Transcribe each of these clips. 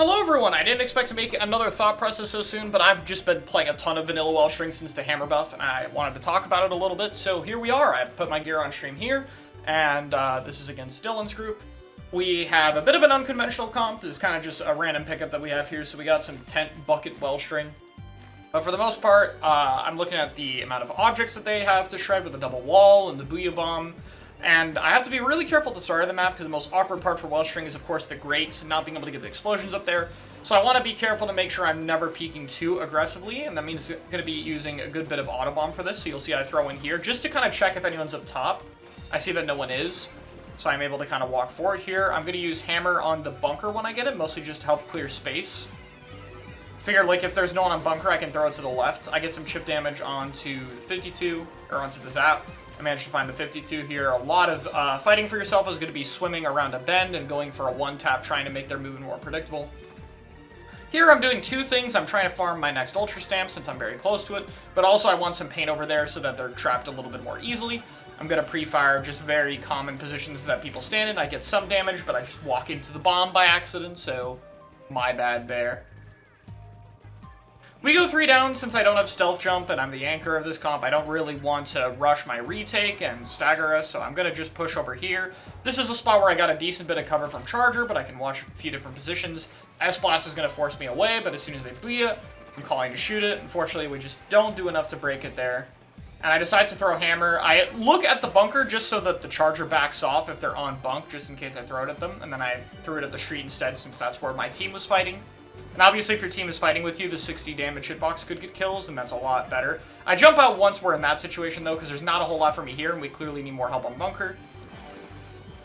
Hello everyone, I didn't expect to make another thought process so soon, but I've just been playing a ton of vanilla Wellstring since the hammer buff, and I wanted to talk about it a little bit, so here we are. I put my gear on stream here, and this is against Dylan's group. We have a bit of an unconventional comp. This is kind of just a random pickup that we have here, so we got some tent bucket Wellstring. But for the most part, I'm looking at the amount of objects that they have to shred with the double wall and the booyah bomb. And I have to be really careful at the start of the map because the most awkward part for Wellstring is, of course, the grates and not being able to get the explosions up there. So I want to be careful to make sure I'm never peeking too aggressively, and that means I'm going to be using a good bit of auto bomb for this. So you'll see I throw in here just to kind of check if anyone's up top. I see that no one is, so I'm able to kind of walk forward here. I'm going to use hammer on the bunker when I get it, mostly just to help clear space. Figure, like, if there's no one on bunker, I can throw it to the left. I get some chip damage onto 52, or onto the zap. I managed to find the 52 here. A lot of fighting for yourself is going to be swimming around a bend and going for a one-tap, trying to make their movement more predictable. Here I'm doing two things. I'm trying to farm my next Ultra Stamp since I'm very close to it, but also I want some paint over there so that they're trapped a little bit more easily. I'm going to pre-fire just very common positions that people stand in. I get some damage, but I just walk into the bomb by accident, so my bad there. We go 3 down since I don't have stealth jump and I'm the anchor of this comp. I don't really want to rush my retake and stagger us, so I'm going to just push over here. This is a spot where I got a decent bit of cover from Charger, but I can watch a few different positions. S-Blast is going to force me away, but as soon as they booyah, I'm calling to shoot it. Unfortunately, we just don't do enough to break it there. And I decide to throw hammer. I look at the bunker just so that the Charger backs off if they're on bunk, just in case I throw it at them. And then I threw it at the street instead since that's where my team was fighting. And obviously, if your team is fighting with you, the 60 damage hitbox could get kills, and that's a lot better. I jump out once we're in that situation, though, because there's not a whole lot for me here, and we clearly need more help on bunker.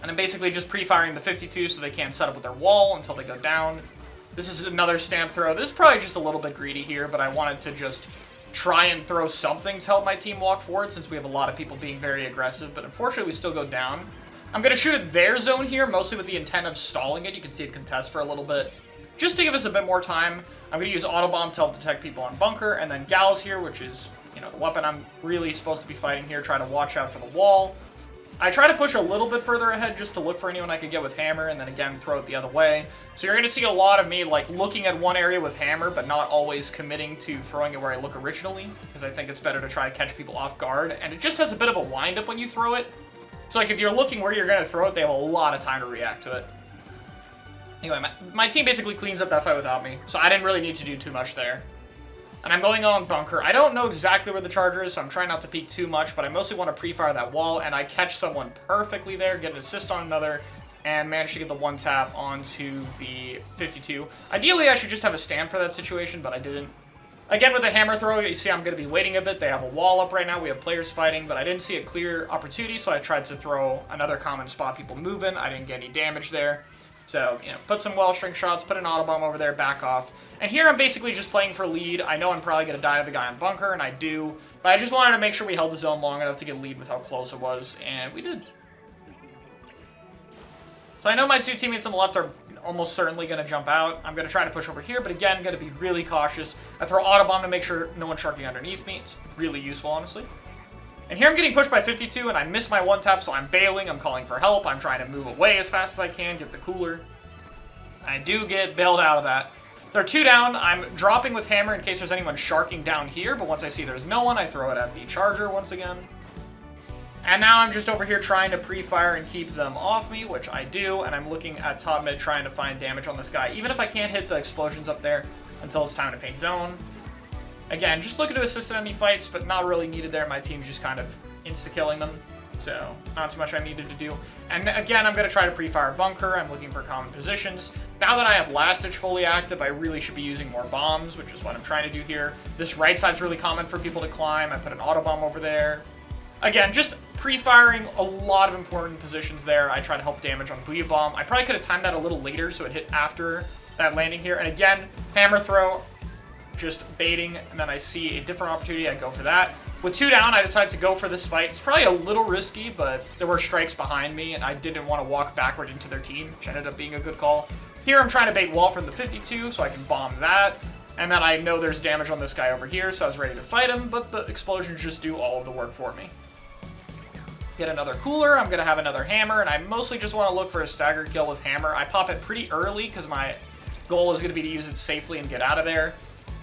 And I'm basically just pre-firing the 52 so they can't set up with their wall until they go down. This is another stamp throw. This is probably just a little bit greedy here, but I wanted to just try and throw something to help my team walk forward since we have a lot of people being very aggressive, but unfortunately, we still go down. I'm going to shoot at their zone here, mostly with the intent of stalling it. You can see it contest for a little bit. Just to give us a bit more time, I'm going to use Auto Bomb to help detect people on bunker, and then Gals here, which is, you know, the weapon I'm really supposed to be fighting here, try to watch out for the wall. I try to push a little bit further ahead just to look for anyone I could get with hammer, and then again, throw it the other way. So you're going to see a lot of me, like, looking at one area with hammer, but not always committing to throwing it where I look originally, because I think it's better to try to catch people off guard, and it just has a bit of a wind-up when you throw it. So, like, if you're looking where you're going to throw it, they have a lot of time to react to it. Anyway, my team basically cleans up that fight without me, so I didn't really need to do too much there. And I'm going on bunker. I don't know exactly where the Charger is, so I'm trying not to peek too much, but I mostly want to pre-fire that wall, and I catch someone perfectly there, get an assist on another, and manage to get the one tap onto the 52. Ideally, I should just have a stand for that situation, but I didn't. Again, with the hammer throw, you see I'm going to be waiting a bit. They have a wall up right now. We have players fighting, but I didn't see a clear opportunity, so I tried to throw another common spot people move in. I didn't get any damage there. So, you know, put some Wellstring shots, put an auto bomb over there, back off. And here I'm basically just playing for lead. I know I'm probably going to die to the guy on bunker, and I do. But I just wanted to make sure we held the zone long enough to get lead with how close it was, and we did. So I know my two teammates on the left are almost certainly going to jump out. I'm going to try to push over here, but again, going to be really cautious. I throw auto bomb to make sure no one's sharking underneath me. It's really useful, honestly. And here I'm getting pushed by 52, and I miss my one tap, so I'm bailing, I'm calling for help, I'm trying to move away as fast as I can, get the cooler. I do get bailed out of that. They're 2 down, I'm dropping with hammer in case there's anyone sharking down here, but once I see there's no one, I throw it at the Charger once again. And now I'm just over here trying to pre-fire and keep them off me, which I do, and I'm looking at top mid trying to find damage on this guy, even if I can't hit the explosions up there until it's time to paint zone. Again, just looking to assist in any fights, but not really needed there. My team's just kind of insta-killing them, so not too much I needed to do. And again, I'm going to try to pre-fire bunker. I'm looking for common positions. Now that I have Last Ditch fully active, I really should be using more bombs, which is what I'm trying to do here. This right side's really common for people to climb. I put an auto bomb over there. Again, just pre-firing a lot of important positions there. I try to help damage on booyah bomb. I probably could have timed that a little later, so it hit after that landing here. And again, hammer throw. Just baiting, and then I see a different opportunity, I go for that. With 2 down, I decided to go for this fight. It's probably a little risky, but there were strikes behind me, and I didn't want to walk backward into their team, which ended up being a good call. Here, I'm trying to bait wall from the 52, so I can bomb that. And then I know there's damage on this guy over here, so I was ready to fight him, but the explosions just do all of the work for me. Get another cooler, I'm going to have another hammer, and I mostly just want to look for a stagger kill with hammer. I pop it pretty early, because my goal is going to be to use it safely and get out of there.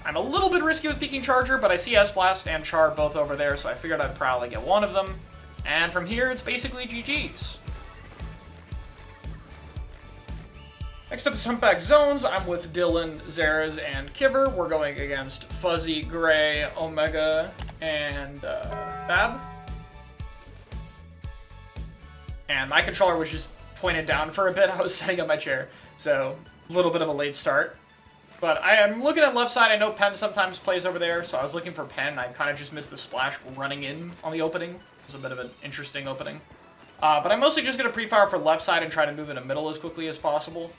I'm a little bit risky with peeking Charger, but I see S-Blast and Char both over there, so I figured I'd probably get one of them. And from here, it's basically GG's. Next up is Humpback Zones. I'm with Dylan, Zaraz, and Kiver. We're going against Fuzzy, Gray, Omega, and Bab. And my controller was just pointed down for a bit. I was setting up my chair, so a little bit of a late start. But I am looking at left side. I know Pen sometimes plays over there, so I was looking for Pen. I kind of just missed the splash running in on the opening. It was a bit of an interesting opening. But I'm mostly just going to pre-fire for left side and try to move into middle as quickly as possible.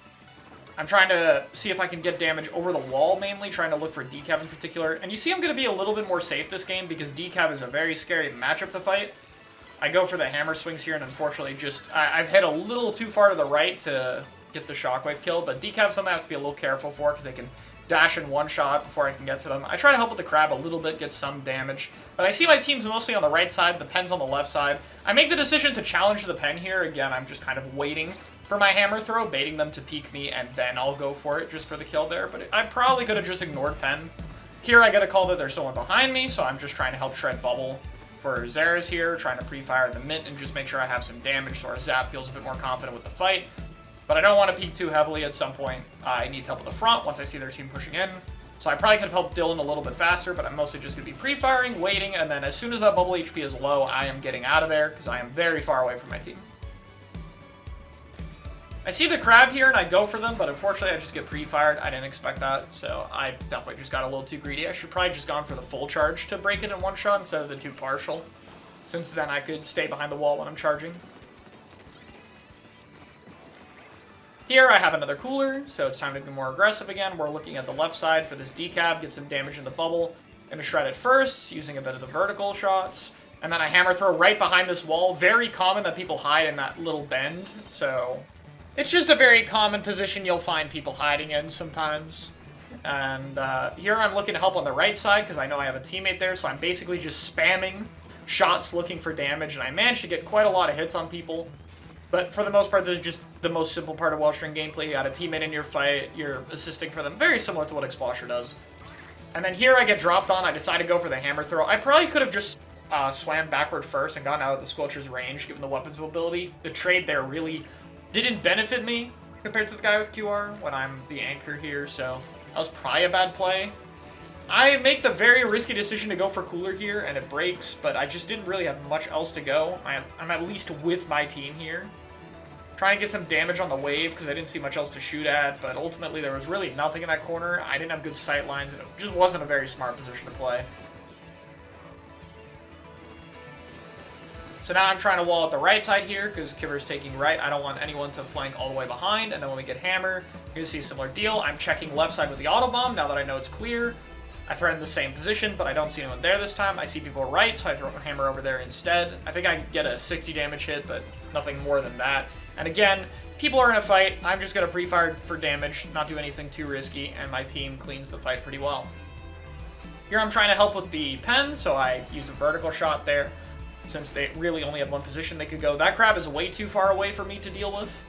I'm trying to see if I can get damage over the wall, mainly, trying to look for Decav in particular. And you see I'm going to be a little bit more safe this game because Decav is a very scary matchup to fight. I go for the hammer swings here, and unfortunately I've hit a little too far to the right to get the shockwave kill, but Decav's something I have to be a little careful for because they can dash in one shot before I can get to them. I try to help with the crab a little bit, get some damage, but I see my team's mostly on the right side, the Pen's on the left side. I make the decision to challenge the Pen here. Again, I'm just kind of waiting for my hammer throw, baiting them to peek me, and then I'll go for it just for the kill there, but I probably could have just ignored Pen. Here I get a call that there's someone behind me, so I'm just trying to help shred bubble for Zaraz here, trying to pre-fire the mint and just make sure I have some damage so our Zap feels a bit more confident with the fight. But I don't want to peek too heavily at some point. I need help at the front once I see their team pushing in. So I probably could have helped Dylan a little bit faster, but I'm mostly just going to be pre-firing, waiting, and then as soon as that bubble HP is low, I am getting out of there because I am very far away from my team. I see the crab here and I go for them, but unfortunately I just get pre-fired. I didn't expect that, so I definitely just got a little too greedy. I should probably just gone for the full charge to break it in one shot instead of the two partial, since then I could stay behind the wall when I'm charging. Here I have another cooler, so it's time to be more aggressive again. We're looking at the left side for this Decav, get some damage in the bubble. Gonna shred it first, using a bit of the vertical shots. And then I hammer throw right behind this wall. Very common that people hide in that little bend, so it's just a very common position you'll find people hiding in sometimes. And here I'm looking to help on the right side because I know I have a teammate there, so I'm basically just spamming shots looking for damage, and I managed to get quite a lot of hits on people. But for the most part, this is just the most simple part of Wellstring gameplay. You got a teammate in your fight, you're assisting for them. Very similar to what Explosion does. And then here I get dropped on, I decide to go for the hammer throw. I probably could have just swam backward first and gotten out of the Squelcher's range, given the weapons mobility. The trade there really didn't benefit me compared to the guy with QR when I'm the anchor here, so that was probably a bad play. I make the very risky decision to go for cooler here, and it breaks, but I just didn't really have much else to go. I'm at least with my team here. Trying to get some damage on the wave because I didn't see much else to shoot at, but ultimately there was really nothing in that corner. I didn't have good sight lines, and it just wasn't a very smart position to play. So now I'm trying to wall at the right side here because Kiver's taking right. I don't want anyone to flank all the way behind, and then when we get hammer, you're going to see a similar deal. I'm checking left side with the auto bomb now that I know it's clear. I threaten the same position, but I don't see anyone there this time. I see people right, so I throw a hammer over there instead. I think I get a 60 damage hit, but nothing more than that. And again, people are in a fight. I'm just going to pre-fire for damage, not do anything too risky, and my team cleans the fight pretty well. Here I'm trying to help with the pen, so I use a vertical shot there, since they really only have one position they could go. That crab is way too far away for me to deal with,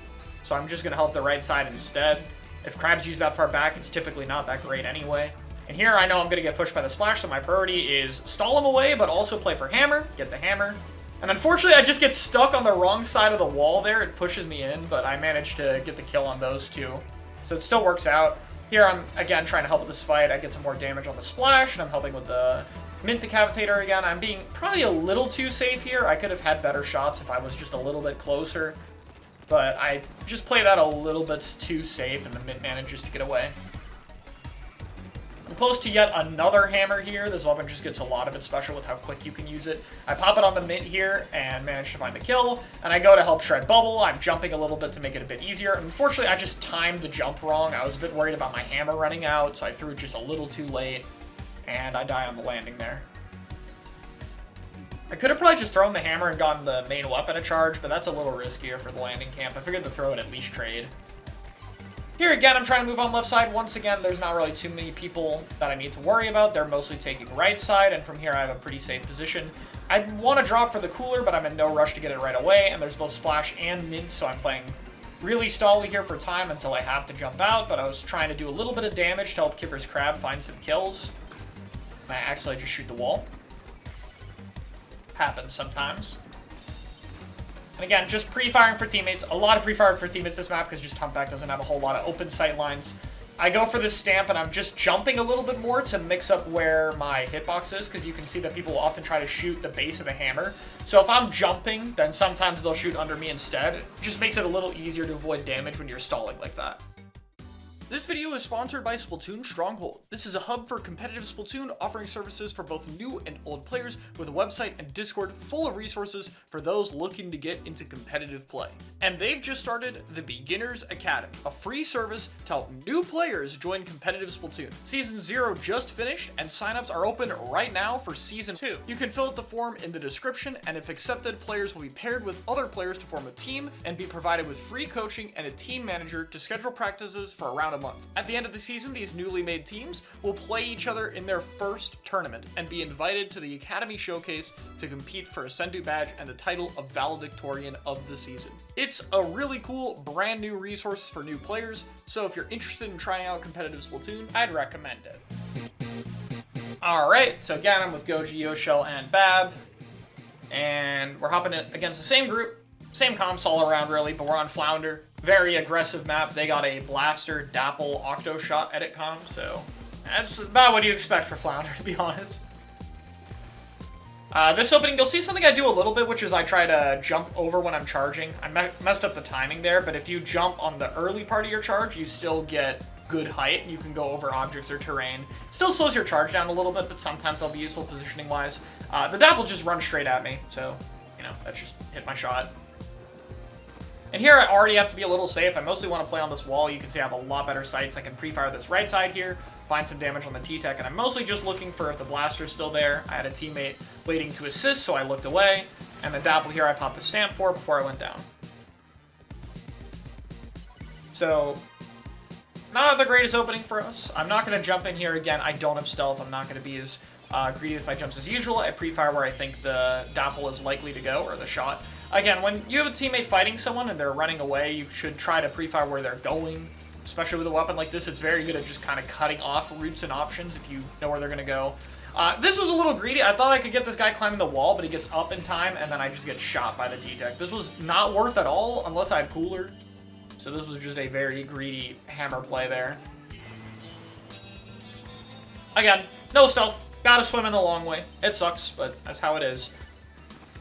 so I'm just going to help the right side instead. If crabs use that far back, it's typically not that great anyway. And here I know I'm going to get pushed by the splash, so my priority is stall him away, but also play for hammer, get the hammer. And unfortunately, I just get stuck on the wrong side of the wall there. It pushes me in, but I managed to get the kill on those two. So it still works out. Here I'm, again, trying to help with this fight. I get some more damage on the splash, and I'm helping with the mint decapitator again. I'm being probably a little too safe here. I could have had better shots if I was just a little bit closer. But I just play that a little bit too safe, and the mint manages to get away. I'm close to yet another hammer here. This weapon just gets a lot of it special with how quick you can use it. I pop it on the mint here and manage to find the kill, and I go to help shred bubble. I'm jumping a little bit to make it a bit easier. Unfortunately, I just timed the jump wrong. I was a bit worried about my hammer running out, so I threw it just a little too late, and I die on the landing there. I could have probably just thrown the hammer and gotten the main weapon a charge, but that's a little riskier for the landing camp. I figured to throw it at least trade. Here again, I'm trying to move on left side. Once again, there's not really too many people that I need to worry about. They're mostly taking right side, and from here I have a pretty safe position. I want to drop for the cooler, but I'm in no rush to get it right away, and there's both splash and mint, so I'm playing really stally here for time until I have to jump out, but I was trying to do a little bit of damage to help Kipper's Crab find some kills. And I accidentally just shoot the wall. Happens sometimes. And again, just pre-firing for teammates. A lot of pre-firing for teammates this map because just Humpback doesn't have a whole lot of open sight lines. I go for this stamp and I'm just jumping a little bit more to mix up where my hitbox is, because you can see that people will often try to shoot the base of the hammer. So if I'm jumping, then sometimes they'll shoot under me instead. It just makes it a little easier to avoid damage when you're stalling like that. This video is sponsored by Splatoon Stronghold. This is a hub for competitive Splatoon, offering services for both new and old players, with a website and Discord full of resources for those looking to get into competitive play. And they've just started the Beginners Academy, a free service to help new players join competitive Splatoon. Season 0 just finished, and signups are open right now for Season 2. You can fill out the form in the description, and if accepted, players will be paired with other players to form a team and be provided with free coaching and a team manager to schedule practices for around a month. At the end of the season, these newly made teams will play each other in their first tournament and be invited to the Academy Showcase to compete for a Sendu badge and the title of Valedictorian of the season. It's a really cool, brand new resource for new players, so if you're interested in trying out competitive Splatoon, I'd recommend it. Alright, so again, I'm with Goji, Yoshell, and Bab, and we're hopping in against the same group. Same comps all around, really, but we're on Flounder. Very aggressive map. They got a Blaster, Dapple, Octo Shot edit comp, so that's about what you expect for Flounder, to be honest. This opening, you'll see something I do a little bit, which is I try to jump over when I'm charging. I messed up the timing there, but if you jump on the early part of your charge, you still get good height. You can go over objects or terrain. Still slows your charge down a little bit, but sometimes they'll be useful positioning-wise. The Dapple just runs straight at me, so, you know, that's just hit my shot. And here I already have to be a little safe. I mostly want to play on this wall. You can see I have a lot better sights. I can pre-fire this right side here, find some damage on the T-Tech, and I'm mostly just looking for if the Blaster's still there. I had a teammate waiting to assist, so I looked away. And the Dapple here I popped the stamp for before I went down. So, not the greatest opening for us. I'm not going to jump in here again. I don't have stealth. I'm not going to be as greedy with my jumps as usual. I pre-fire where I think the Dapple is likely to go, or the shot. Again, when you have a teammate fighting someone and they're running away, you should try to pre-fire where they're going. Especially with a weapon like this, it's very good at just kind of cutting off routes and options if you know where they're going to go. This was a little greedy. I thought I could get this guy climbing the wall, but he gets up in time, and then I just get shot by the T-Tech. This was not worth at all unless I had Cooler. So this was just a very greedy hammer play there. Again, no stealth. Gotta swim in the long way. It sucks, but that's how it is.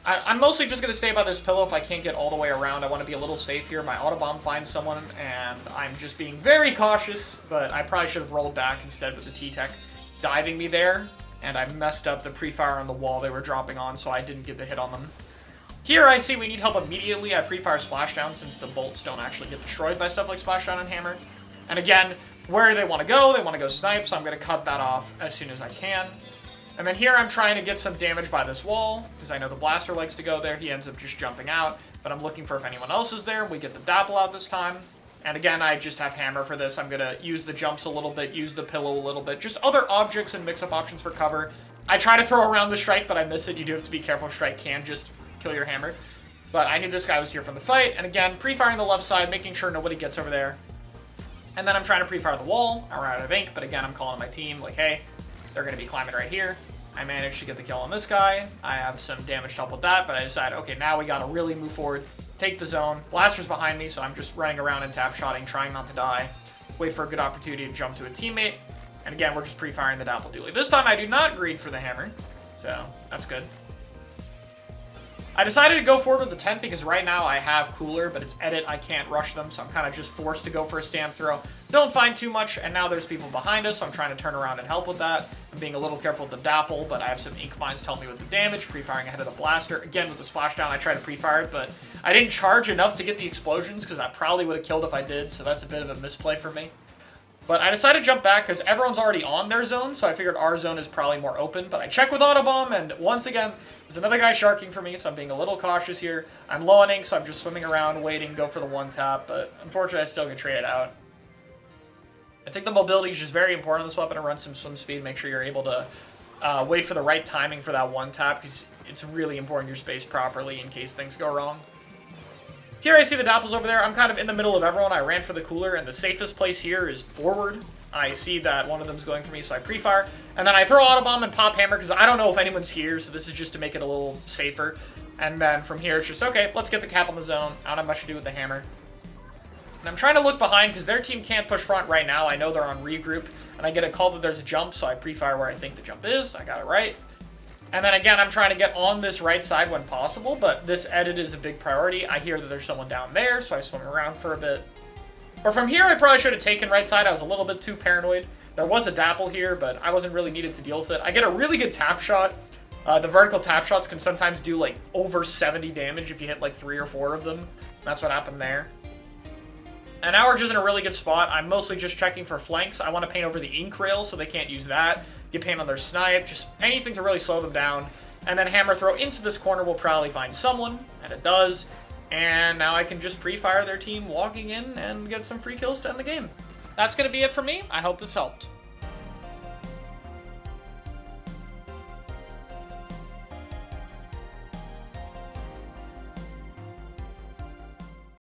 I'm mostly just going to stay by this pillow if I can't get all the way around. I want to be a little safe here. My Autobomb finds someone, and I'm just being very cautious, but I probably should have rolled back instead with the T-Tech diving me there, and I messed up the pre-fire on the wall they were dropping on, so I didn't get the hit on them. Here I see we need help immediately. I pre-fire Splashdown since the bolts don't actually get destroyed by stuff like Splashdown and Hammer. And again, where they want to go snipe, so I'm going to cut that off as soon as I can. And then here I'm trying to get some damage by this wall, because I know the Blaster likes to go there. He ends up just jumping out, but I'm looking for if anyone else is there. We get the Dapple out this time. And again, I just have Hammer for this. I'm going to use the jumps a little bit, use the pillow a little bit, just other objects and mix-up options for cover. I try to throw around the Strike, but I miss it. You do have to be careful. Strike can just kill your Hammer. But I knew this guy was here from the fight. And again, pre-firing the left side, making sure nobody gets over there. And then I'm trying to pre-fire the wall. I run out of ink, but again, I'm calling my team, like, hey, they're going to be climbing right here. I managed to get the kill on this guy. I have some damage to help with that, but I decided, okay, now we got to really move forward, take the zone. Blaster's behind me, so I'm just running around and tap-shotting, trying not to die. Wait for a good opportunity to jump to a teammate. And again, we're just pre-firing the Dapple dually. This time I do not greed for the Hammer, so that's good. I decided to go forward with the tent because right now I have Cooler, but it's edit. I can't rush them, so I'm kind of just forced to go for a stamp throw. Don't find too much, and now there's people behind us, so I'm trying to turn around and help with that. I'm being a little careful with the Dapple, but I have some ink mines to help me with the damage, pre-firing ahead of the Blaster. Again, with the Splashdown, I tried to pre-fire it, but I didn't charge enough to get the explosions because that probably would have killed if I did, so that's a bit of a misplay for me. But I decided to jump back because everyone's already on their zone, so I figured our zone is probably more open. But I check with Autobomb, and once again, there's another guy sharking for me, so I'm being a little cautious here. I'm low on ink, so I'm just swimming around, waiting, go for the one tap, but unfortunately I still get traded out. I think the mobility is just very important on this weapon to run some swim speed, make sure you're able to wait for the right timing for that one tap, because it's really important you're spaced properly in case things go wrong. Here I see the Dapples over there. I'm kind of in the middle of everyone. I ran for the cooler, and the safest place here is forward. I see that one of them's going for me, so I pre-fire. And then I throw Autobomb and pop Hammer, because I don't know if anyone's here, so this is just to make it a little safer. And then from here, it's just, okay, let's get the cap on the zone. I don't have much to do with the Hammer. And I'm trying to look behind, because their team can't push front right now. I know they're on regroup, and I get a call that there's a jump, so I pre-fire where I think the jump is. I got it right. And then again, I'm trying to get on this right side when possible, but this edit is a big priority. I hear that there's someone down there, so I swim around for a bit. Or from here, I probably should have taken right side. I was a little bit too paranoid. There was a Dapple here, but I wasn't really needed to deal with it. I get a really good tap shot. The vertical tap shots can sometimes do like over 70 damage if you hit like 3 or 4 of them. That's what happened there. And now we're just in a really good spot. I'm mostly just checking for flanks. I want to paint over the ink rail so they can't use that. Get paint on their snipe, just anything to really slow them down. And then hammer throw into this corner will probably find someone, and it does. And now I can just pre-fire their team walking in and get some free kills to end the game. That's going to be it for me. I hope this helped.